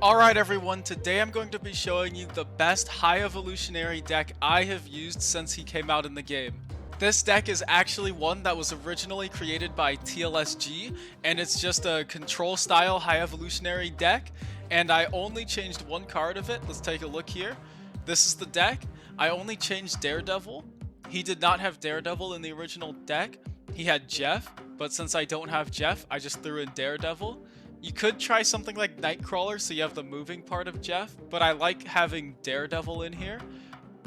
Alright everyone, today I'm going to be showing you the best High Evolutionary deck I have used since he came out in the game. This deck is actually one that was originally created by TLSG, and it's just a control style High Evolutionary deck, and I only changed one card of it. Let's take a look here. This is the deck. I only changed Daredevil. He did not have Daredevil in the original deck. He had Jeff, but since I don't have Jeff, I just threw in Daredevil. You could try something like Nightcrawler so you have the moving part of Jeff, but I like having Daredevil in here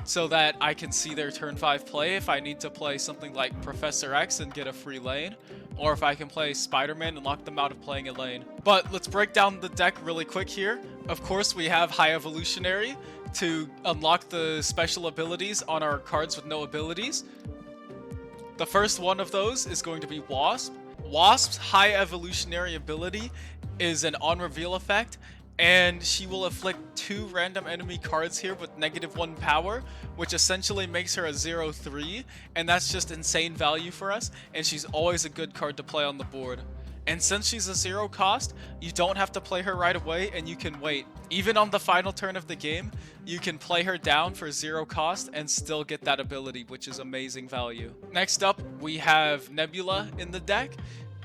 so that I can see their turn 5 play if I need to play something like Professor X and get a free lane, or if I can play Spider-Man and lock them out of playing a lane. But let's break down the deck really quick here. Of course, we have High Evolutionary to unlock the special abilities on our cards with no abilities. The first one of those is going to be Wasp. Wasp's High Evolutionary ability is an on-reveal effect, and she will afflict 2 random enemy cards here with -1 power, which essentially makes her a 0/3, and that's just insane value for us, and she's always a good card to play on the board. And since she's a 0 cost, you don't have to play her right away, and you can wait. Even on the final turn of the game, you can play her down for 0 cost and still get that ability, which is amazing value. Next up, we have Nebula in the deck.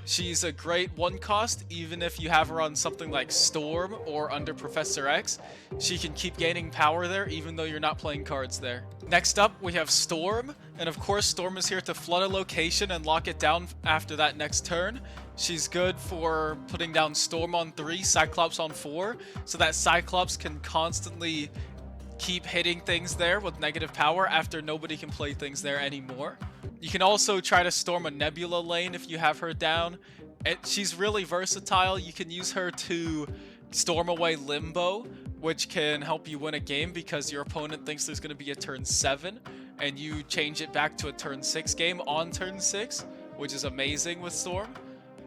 She's a great 1 cost, even if you have her on something like Storm or under Professor X. She can keep gaining power there, even though you're not playing cards there. Next up, we have Storm, and of course Storm is here to flood a location and lock it down after that next turn. She's good for putting down Storm on 3, Cyclops on 4, so that Cyclops can constantly keep hitting things there with negative power after nobody can play things there anymore. You can also try to storm a Nebula lane if you have her down. She's really versatile. You can use her to storm away Limbo, which can help you win a game because your opponent thinks there's going to be a turn 7, and you change it back to a turn 6 game on turn 6, which is amazing with Storm.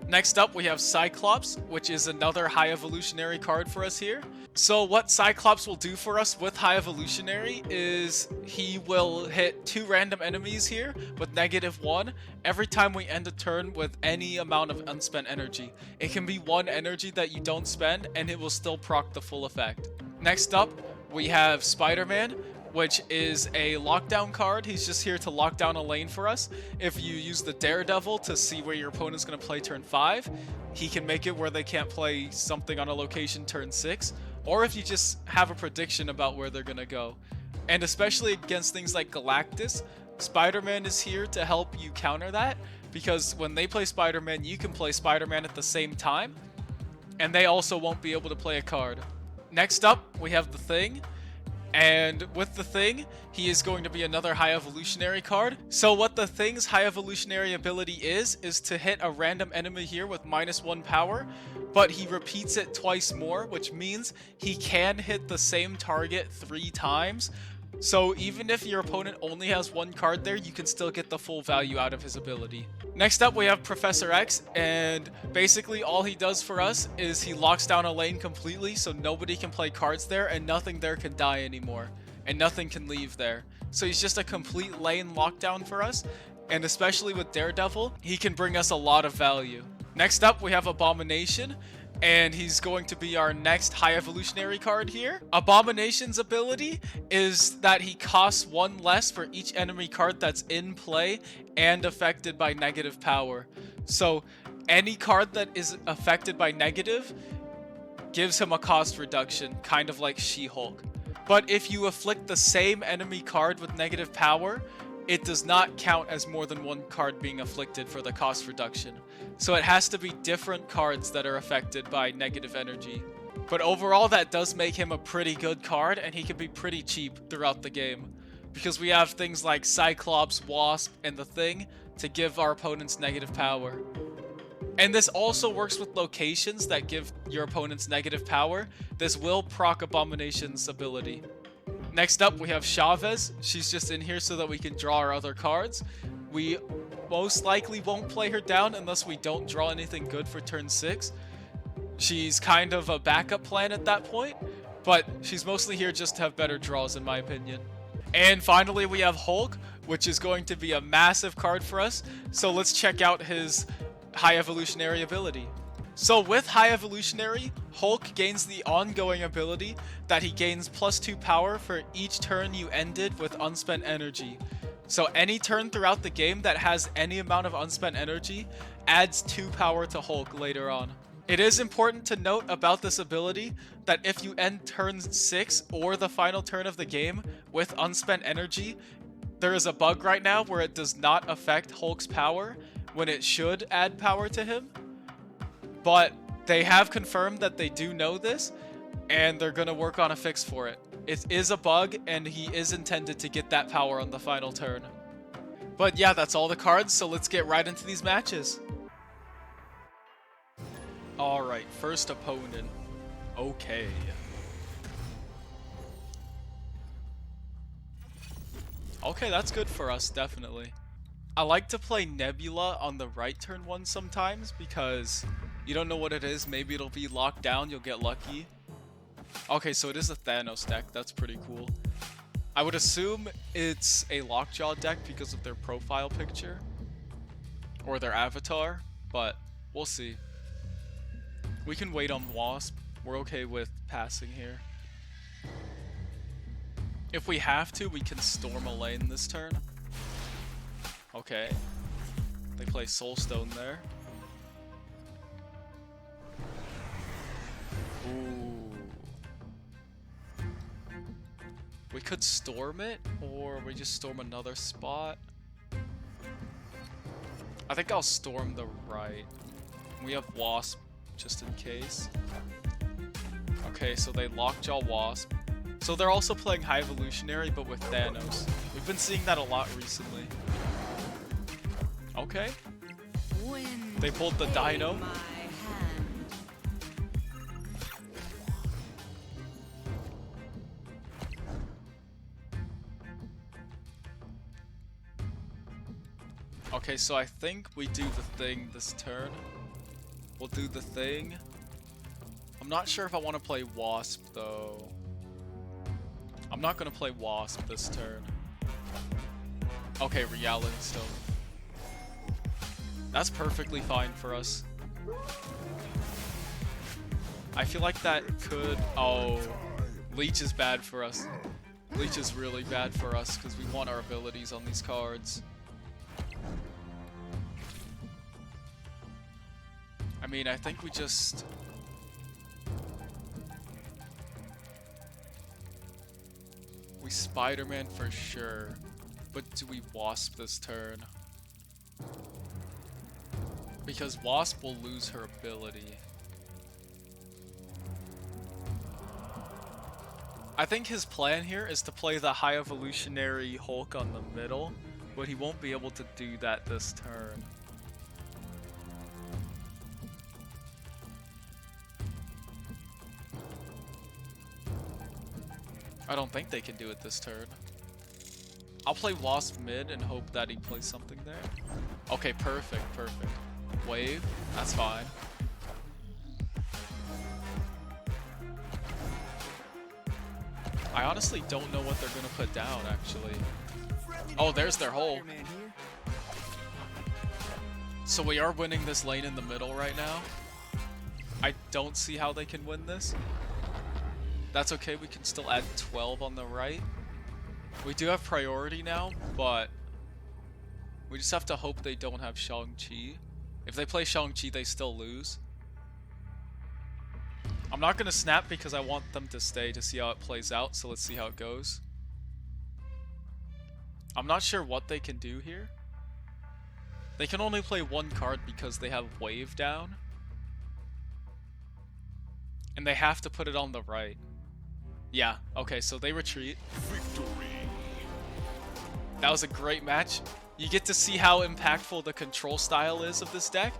Next up, we have Cyclops, which is another High Evolutionary card for us here. So what Cyclops will do for us with High Evolutionary is he will hit 2 random enemies here with -1 every time we end a turn with any amount of unspent energy. It can be 1 energy that you don't spend, and it will still proc the full effect. Next up, we have Spider-Man, which is a lockdown card. He's just here to lock down a lane for us. If you use the Daredevil to see where your opponent's going to play turn 5, he can make it where they can't play something on a location turn 6, or if you just have a prediction about where they're going to go. And especially against things like Galactus, Spider-Man is here to help you counter that, because when they play Spider-Man, you can play Spider-Man at the same time, and they also won't be able to play a card. Next up, we have the Thing. And with the Thing, he is going to be another High Evolutionary card. So what the Thing's High Evolutionary ability is to hit a random enemy here with -1 power, but he repeats it twice more, which means he can hit the same target 3 times. So even if your opponent only has 1 card there, you can still get the full value out of his ability. Next up, we have Professor X, and basically all he does for us is he locks down a lane completely so nobody can play cards there, and nothing there can die anymore, and nothing can leave there. So he's just a complete lane lockdown for us, and especially with Daredevil, he can bring us a lot of value. Next up, we have Abomination, and he's going to be our next High Evolutionary card here. Abomination's ability is that he costs 1 less for each enemy card that's in play and affected by negative power. So any card that is affected by negative gives him a cost reduction, kind of like She-Hulk. But if you afflict the same enemy card with negative power, it does not count as more than 1 card being afflicted for the cost reduction. So it has to be different cards that are affected by negative energy. But overall, that does make him a pretty good card, and he can be pretty cheap throughout the game, because we have things like Cyclops, Wasp, and the Thing to give our opponents negative power. And this also works with locations that give your opponents negative power. This will proc Abomination's ability. Next up, we have Chavez. She's just in here so that we can draw our other cards. We most likely won't play her down unless we don't draw anything good for turn 6. She's kind of a backup plan at that point, but she's mostly here just to have better draws in my opinion. And finally, we have Hulk, which is going to be a massive card for us. So let's check out his High Evolutionary ability. So with High Evolutionary, Hulk gains the ongoing ability that he gains +2 power for each turn you ended with unspent energy. So any turn throughout the game that has any amount of unspent energy adds 2 power to Hulk later on. It is important to note about this ability that if you end turn 6 or the final turn of the game with unspent energy, there is a bug right now where it does not affect Hulk's power when it should add power to him. But they have confirmed that they do know this, and they're gonna work on a fix for it. It is a bug, and he is intended to get that power on the final turn. But yeah, that's all the cards, so let's get right into these matches. Alright, first opponent. Okay. Okay, that's good for us, definitely. I like to play Nebula on the right turn one sometimes because you don't know what it is. Maybe it'll be locked down, you'll get lucky. Okay, so it is a Thanos deck. That's pretty cool. I would assume it's a Lockjaw deck because of their profile picture or their avatar, but we'll see. We can wait on Wasp. We're okay with passing here. If we have to, we can storm a lane this turn. Okay. They play Soulstone there. Ooh. We could storm it, or we just storm another spot. I think I'll storm the right. We have Wasp, just in case. Okay, so they Lockjaw Wasp. So they're also playing High Evolutionary, but with Thanos. We've been seeing that a lot recently. Okay. They pulled the Dino. Okay, so I think we do the thing this turn. We'll do the thing. I'm not sure if I want to play Wasp, though. I'm not going to play Wasp this turn. Okay, Reality Stone. That's perfectly fine for us. I feel like that could... Oh, Leech is bad for us. Leech is really bad for us because we want our abilities on these cards. I mean, I think we just... We Spider-Man for sure, but do we Wasp this turn? Because Wasp will lose her ability. I think his plan here is to play the High Evolutionary Hulk on the middle, but he won't be able to do that this turn. I don't think they can do it this turn. I'll play Wasp mid and hope that he plays something there. Okay, perfect, perfect. Wave, that's fine. I honestly don't know what they're gonna put down, actually. Oh, there's their hole. So we are winning this lane in the middle right now. I don't see how they can win this. That's okay, we can still add 12 on the right. We do have priority now, but we just have to hope they don't have Shang-Chi. If they play Shang-Chi, they still lose. I'm not going to snap because I want them to stay to see how it plays out, so let's see how it goes. I'm not sure what they can do here. They can only play one card because they have Wave down. And they have to put it on the right. Yeah, okay, so they retreat. Victory. That was a great match. You get to see how impactful the control style is of this deck,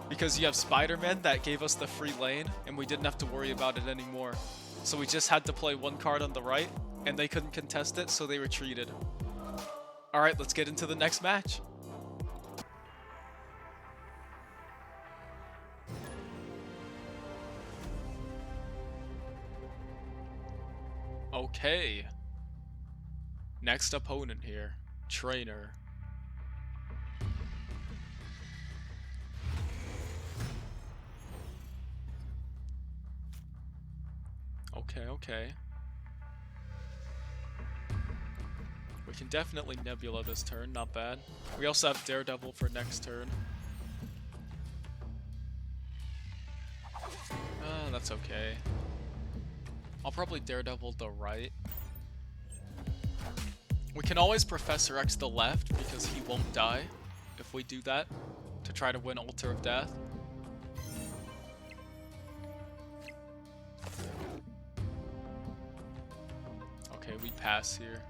because you have Spider-Man that gave us the free lane, and we didn't have to worry about it anymore. So we just had to play one card on the right, and they couldn't contest it, so they retreated. Alright, let's get into the next match. Okay. Next opponent here. Trainer. Okay, okay. We can definitely Nebula this turn, not bad. We also have Daredevil for next turn. That's okay. I'll probably Daredevil the right. We can always Professor X the left because he won't die if we do that to try to win Altar of Death. Okay, we pass here.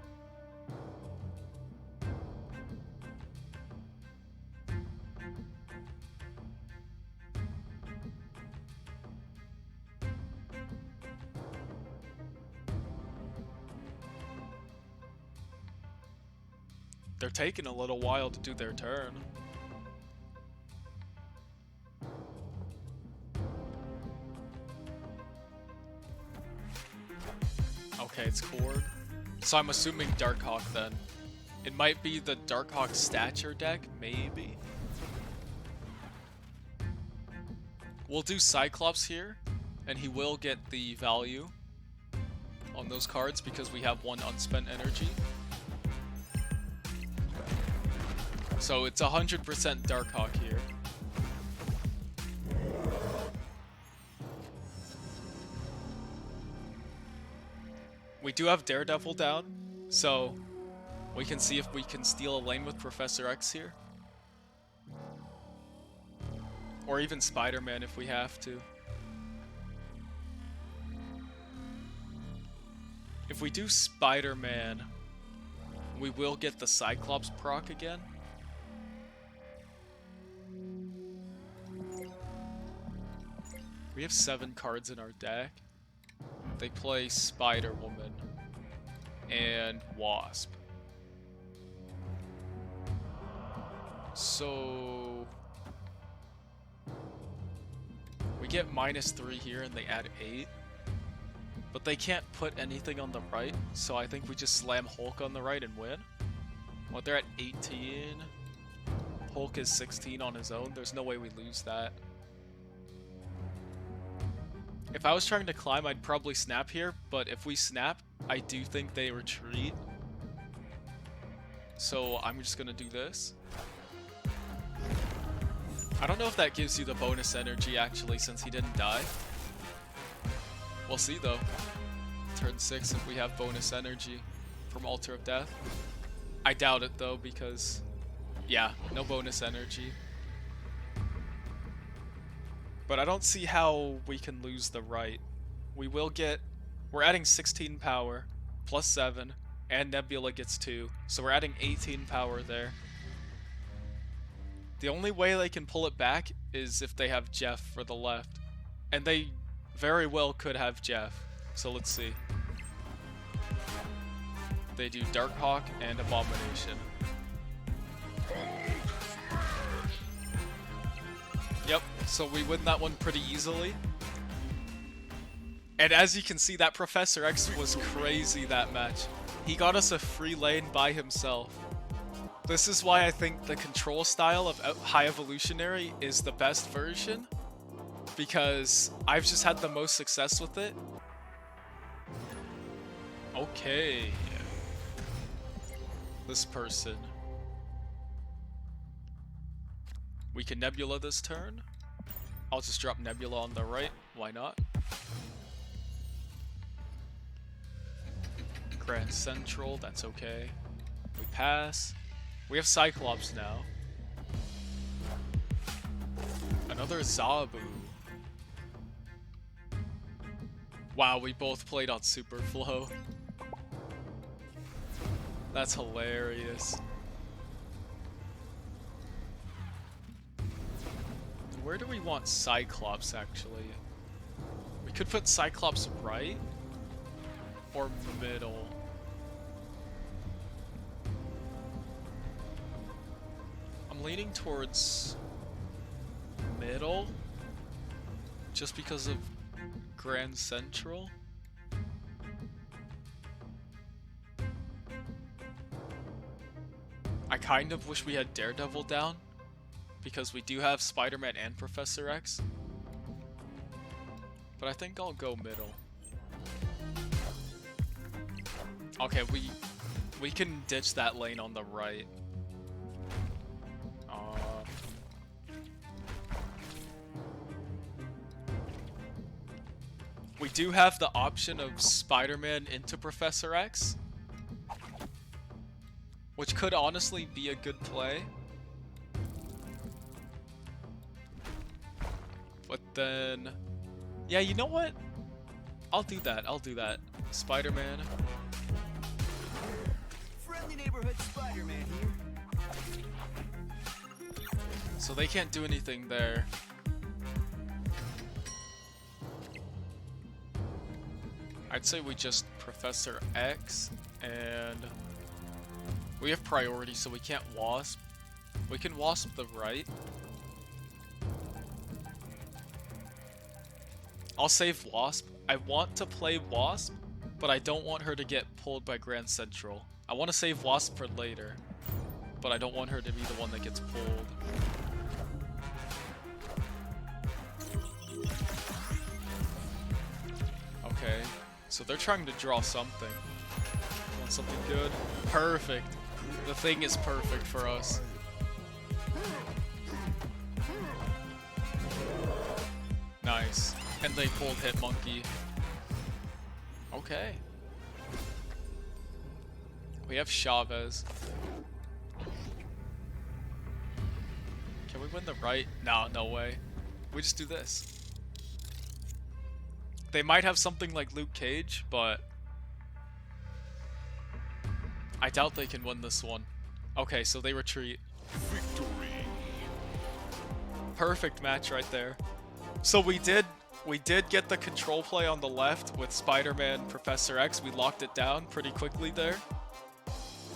They're taking a little while to do their turn. Okay, it's Cord. So I'm assuming Darkhawk then. It might be the Darkhawk Stature deck, maybe? We'll do Cyclops here, and he will get the value on those cards because we have one unspent energy. So it's 100% Darkhawk here. We do have Daredevil down, so we can see if we can steal a lane with Professor X here. Or even Spider-Man if we have to. If we do Spider-Man, we will get the Cyclops proc again. We have 7 cards in our deck. They play Spider-Woman and Wasp. So we get -3 here and they add 8. But they can't put anything on the right, so I think we just slam Hulk on the right and win. Well, they're at 18. Hulk is 16 on his own. There's no way we lose that. If I was trying to climb, I'd probably snap here, but if we snap, I do think they retreat. So I'm just gonna do this. I don't know if that gives you the bonus energy actually, since he didn't die. We'll see though. Turn 6 if we have bonus energy from Altar of Death. I doubt it though, because yeah, no bonus energy. But I don't see how we can lose the right. We're adding 16 power, plus 7, and Nebula gets 2. So we're adding 18 power there. The only way they can pull it back is if they have Jeff for the left. And they very well could have Jeff. So let's see. They do Darkhawk and Abomination. Yep, so we win that one pretty easily. And as you can see, that Professor X was crazy that match. He got us a free lane by himself. This is why I think the control style of High Evolutionary is the best version, because I've just had the most success with it. Okay. This person. We can Nebula this turn. I'll just drop Nebula on the right. Why not? Grand Central, that's okay. We pass. We have Cyclops now. Another Zabu. Wow, we both played on Superflow. That's hilarious. Where do we want Cyclops, actually? We could put Cyclops right or middle. I'm leaning towards middle just because of Grand Central. I kind of wish we had Daredevil down, because we do have Spider-Man and Professor X. But I think I'll go middle. Okay, we can ditch that lane on the right. We do have the option of Spider-Man into Professor X, which could honestly be a good play. But then, yeah, you know what? I'll do that. I'll do that. Spider-Man. Friendly neighborhood Spider-Man here. So they can't do anything there. I'd say we just Professor X, and we have priority, so we can't Wasp. We can Wasp the right. I'll save Wasp. I want to play Wasp, but I don't want her to get pulled by Grand Central. I want to save Wasp for later, but I don't want her to be the one that gets pulled. Okay, so they're trying to draw something. Want something good? Perfect. The thing is perfect for us. Nice. And they pulled Hit Monkey. Okay. We have Chavez. Can we win the right? No, no way. We just do this. They might have something like Luke Cage, but I doubt they can win this one. Okay, so they retreat. Victory. Perfect match right there. So we did get the control play on the left with Spider-Man, Professor X. We locked it down pretty quickly there.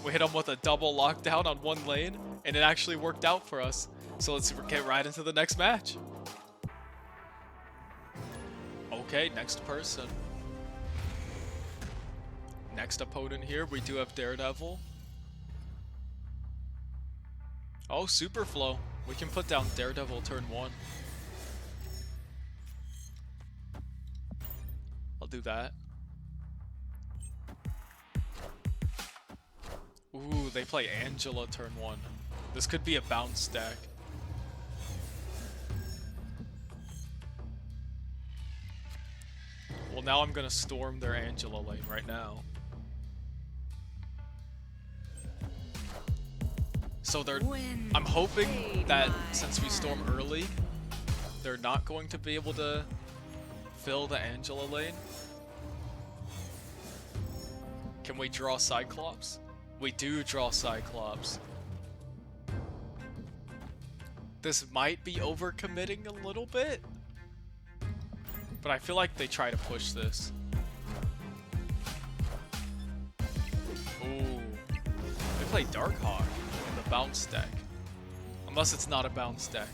We hit him with a double lockdown on one lane, and it actually worked out for us. So let's get right into the next match. Okay, next person. Next opponent here, we do have Daredevil. Oh, Superflow. We can put down Daredevil turn 1. I'll do that. Ooh, they play Angela turn 1. This could be a bounce deck. Well, now I'm gonna storm their Angela lane right now. So I'm hoping that since we storm early, they're not going to be able to fill the Angela lane. Can we draw Cyclops? We do draw Cyclops. This might be overcommitting a little bit, but I feel like they try to push this. Ooh. They play Darkhawk in the bounce deck. Unless it's not a bounce deck.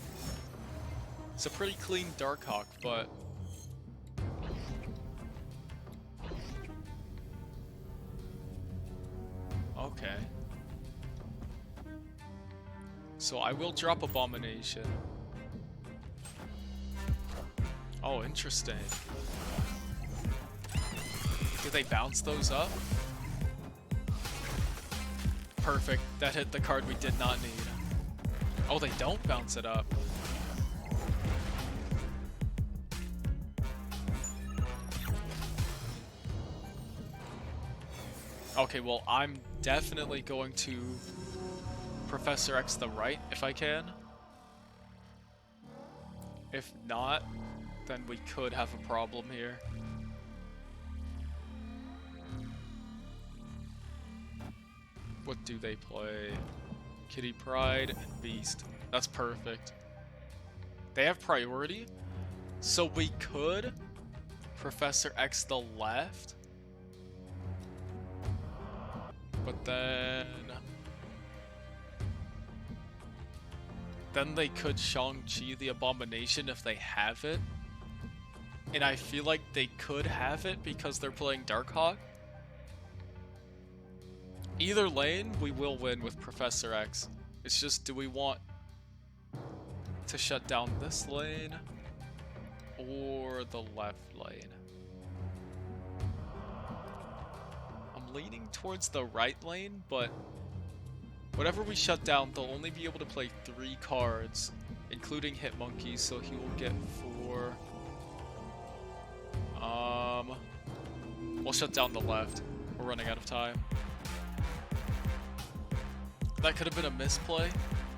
It's a pretty clean Darkhawk, but okay. So I will drop Abomination. Oh, interesting. Do they bounce those up? Perfect. That hit the card we did not need. Oh, they don't bounce it up. Okay, well, I'm definitely going to Professor X the right if I can. If not, then we could have a problem here. What do they play? Kitty Pryde and Beast. That's perfect. They have priority, so we could Professor X the left. But then they could Shang-Chi the Abomination if they have it. And I feel like they could have it because they're playing Darkhawk. Either lane, we will win with Professor X. It's just, do we want to shut down this lane or the left lane? I'm leaning towards the right lane, but whatever we shut down, they'll only be able to play 3 cards, including Hitmonkey, so he will get 4. We'll shut down the left. We're running out of time. That could have been a misplay,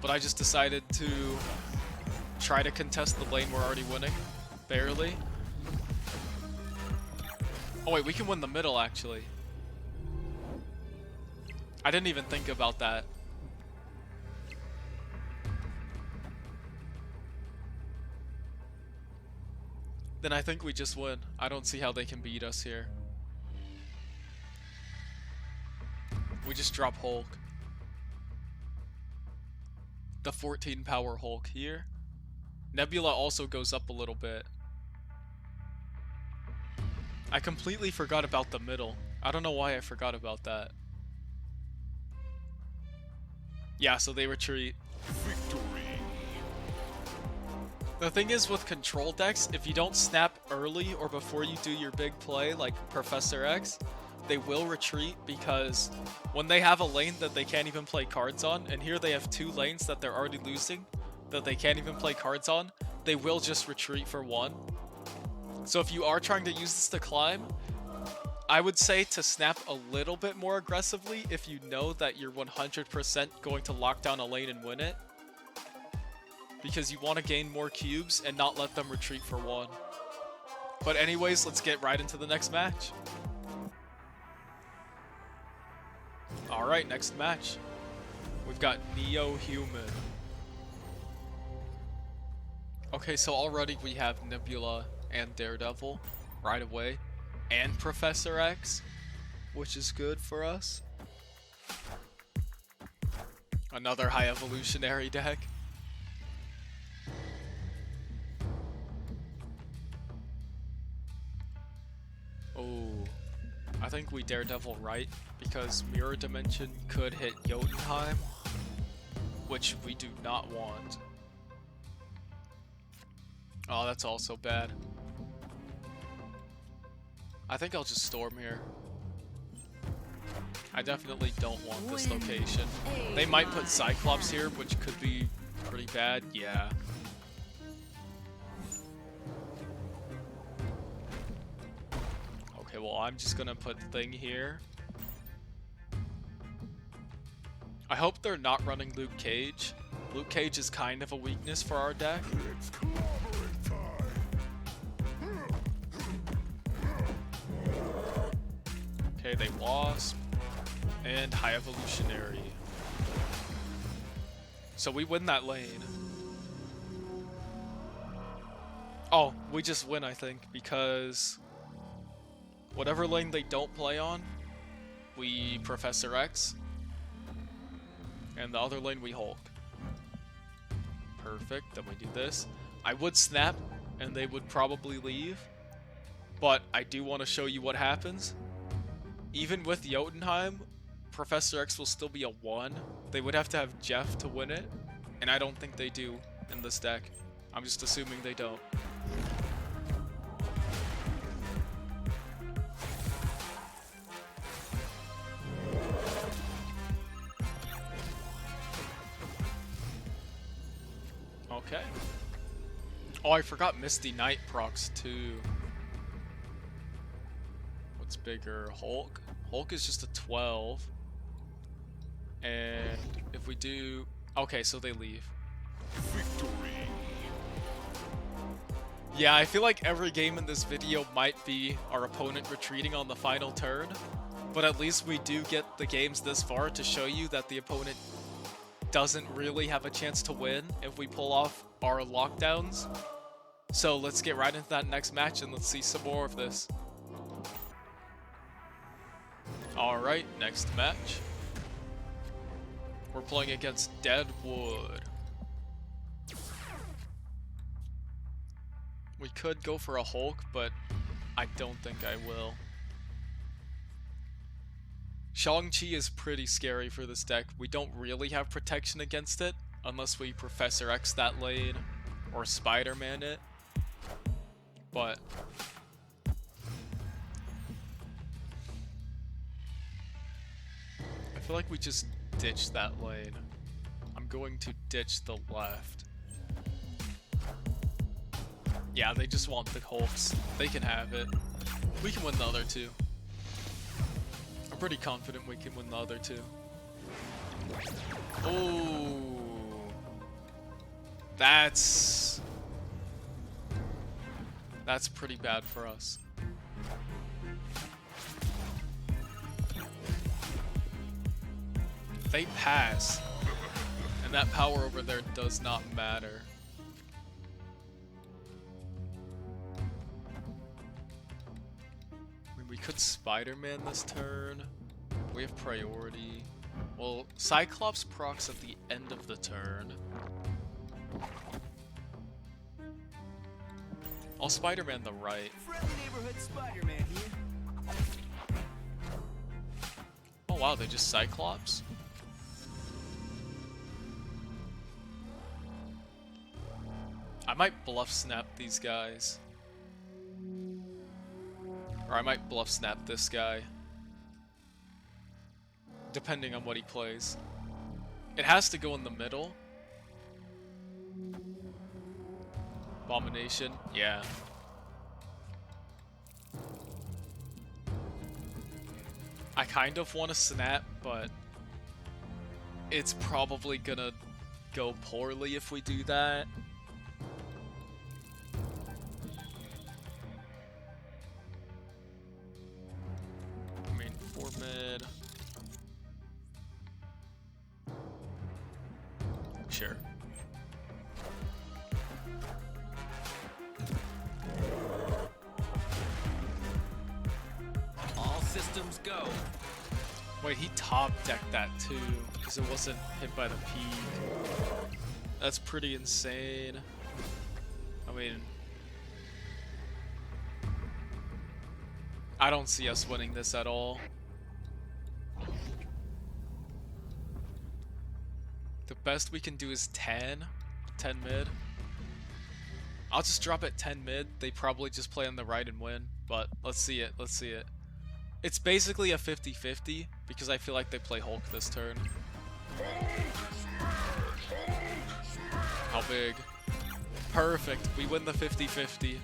but I just decided to try to contest the lane we're already winning. Barely. Oh wait, we can win the middle actually. I didn't even think about that. Then I think we just win. I don't see how they can beat us here. We just drop Hulk. The 14 power Hulk here. Nebula also goes up a little bit. I completely forgot about the middle. I don't know why I forgot about that. Yeah, so they retreat. Victory. The thing is with control decks, if you don't snap early or before you do your big play like Professor X, they will retreat because when they have a lane that they can't even play cards on, and here they have 2 lanes that they're already losing that they can't even play cards on, they will just retreat for 1. So if you are trying to use this to climb, I would say to snap a little bit more aggressively if you know that you're 100% going to lock down a lane and win it. Because you want to gain more cubes and not let them retreat for 1. But anyways, let's get right into the next match. Alright, next match. We've got Neo-Human. Okay, so already we have Nebula and Daredevil right away. And Professor X, which is good for us. Another High Evolutionary deck. Oh, I think we Daredevil right, because Mirror Dimension could hit Jotunheim, which we do not want. Oh, that's also bad. I think I'll just Storm here. I definitely don't want this location. They might put Cyclops here, which could be pretty bad. Yeah. Okay, well, I'm just gonna put Thing here. I hope they're not running Luke Cage. Luke Cage is kind of a weakness for our deck. It's clobbering time. Okay, they Wasp. And High Evolutionary. So we win that lane. Oh, we just win, I think, because whatever lane they don't play on, we Professor X. And the other lane we Hulk. Perfect, then we do this. I would snap, and they would probably leave. But I do want to show you what happens. Even with Jotunheim, Professor X will still be a 1. They would have to have Jeff to win it. And I don't think they do in this deck. I'm just assuming they don't. Okay. Oh, I forgot Misty Knight procs too. What's bigger? Hulk? Hulk is just a 12. And if we do... Okay, so they leave. Victory. Yeah, I feel like every game in this video might be our opponent retreating on the final turn. But at least we do get the games this far to show you that the opponent doesn't really have a chance to win if we pull off our lockdowns. So let's get right into that next match and let's see some more of this. Alright, next match. We're playing against Deadwood. We could go for a Hulk, but I don't think I will. Shang-Chi is pretty scary for this deck. We don't really have protection against it, unless we Professor X that lane, or Spider-Man it. But feel like we just ditched that lane. I'm going to ditch the left. Yeah, they just want the Hulks. They can have it. We can win the other two. I'm pretty confident we can win the other two. Oh, that's pretty bad for us. They pass, and that power over there does not matter. I mean, we could Spider-Man this turn. We have priority. Well, Cyclops procs at the end of the turn. I'll Spider-Man the right. Friendly neighborhood Spider-Man here. Oh wow, they just Cyclops? I might bluff snap these guys. Or I might bluff snap this guy. Depending on what he plays. It has to go in the middle. Abomination, yeah. I kind of want to snap, but it's probably gonna go poorly if we do that. I mean, 4 mid. Sure. All systems go. Wait, he top decked that too, because it wasn't hit by the peak. That's pretty insane. I mean, I don't see us winning this at all. The best we can do is 10 mid. I'll just drop at 10 mid. They probably just play on the right and win, but let's see it, let's see it. It's basically a 50-50 because I feel like they play Hulk this turn. How big? Perfect, we win the 50-50.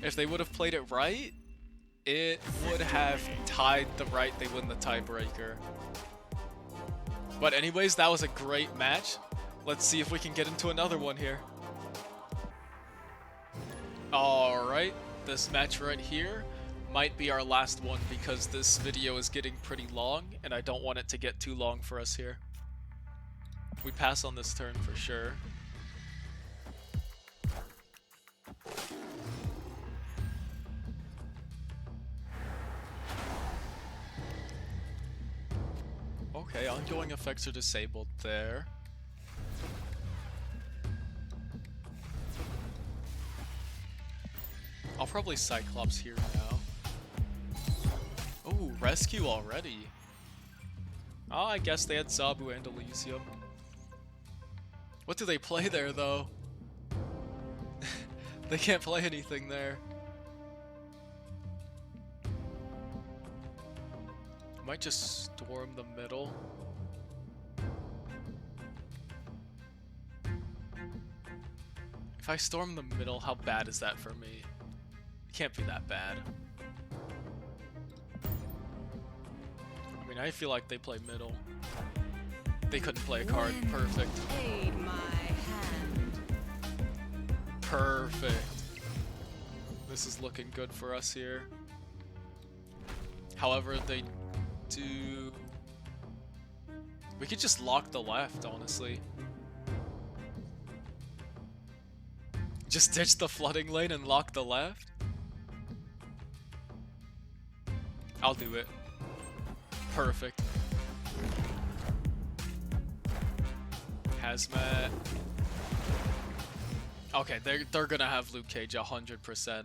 If they would have played it right, it would have tied the right, they win the tiebreaker. But anyways, that was a great match. Let's see if we can get into another one here. Alright, this match right here might be our last one because this video is getting pretty long and I don't want it to get too long for us here. We pass on this turn for sure. Okay, ongoing effects are disabled there. I'll probably Cyclops here now. Oh, rescue already. Oh, I guess they had Zabu and Elysium. What do they play there, though? They can't play anything there. Might just storm the middle. If I storm the middle, how bad is that for me? It can't be that bad. I mean, I feel like they play middle. They couldn't play a card. Perfect. Aid my hand. Perfect. This is looking good for us here. However, they do... We could just lock the left, honestly. Just ditch the flooding lane and lock the left? I'll do it. Perfect. Hazmat. Okay, they're gonna have Luke Cage 100%.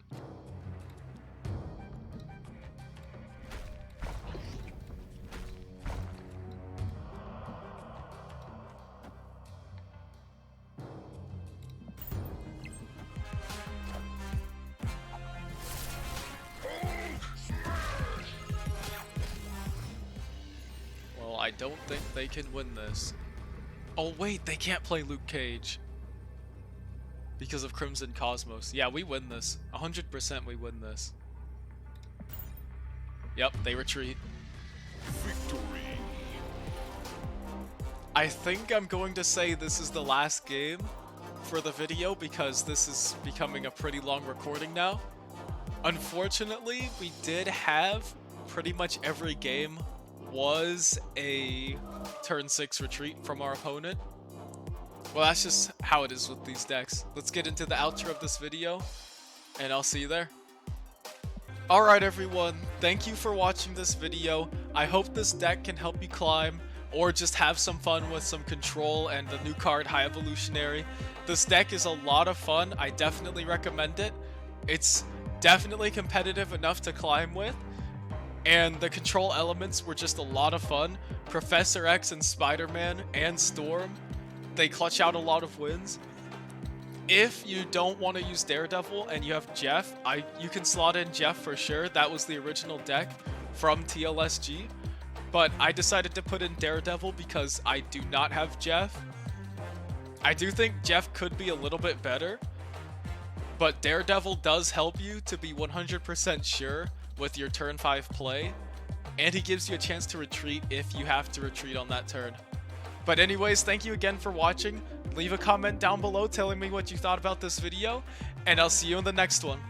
I I don't think they can win this. Oh wait, they can't play Luke Cage. Because of Crimson Cosmos. Yeah, we win this. 100% we win this. Yep, they retreat. Victory. I think I'm going to say this is the last game for the video because this is becoming a pretty long recording now. Unfortunately, we did have pretty much every game was a turn 6 retreat from our opponent. Well, that's just how it is with these decks. Let's get into the outro of this video, and I'll see you there. Alright everyone, thank you for watching this video. I hope this deck can help you climb, or just have some fun with some control and the new card High Evolutionary. This deck is a lot of fun, I definitely recommend it. It's definitely competitive enough to climb with, and the control elements were just a lot of fun. Professor X and Spider-Man and Storm, they clutch out a lot of wins. If you don't want to use Daredevil and you have Jeff, you can slot in Jeff for sure. That was the original deck from TLSG. But I decided to put in Daredevil because I do not have Jeff. I do think Jeff could be a little bit better, but Daredevil does help you to be 100% sure with your turn 5 play, and he gives you a chance to retreat if you have to retreat on that turn. But anyways, thank you again for watching. Leave a comment down below telling me what you thought about this video, and I'll see you in the next one.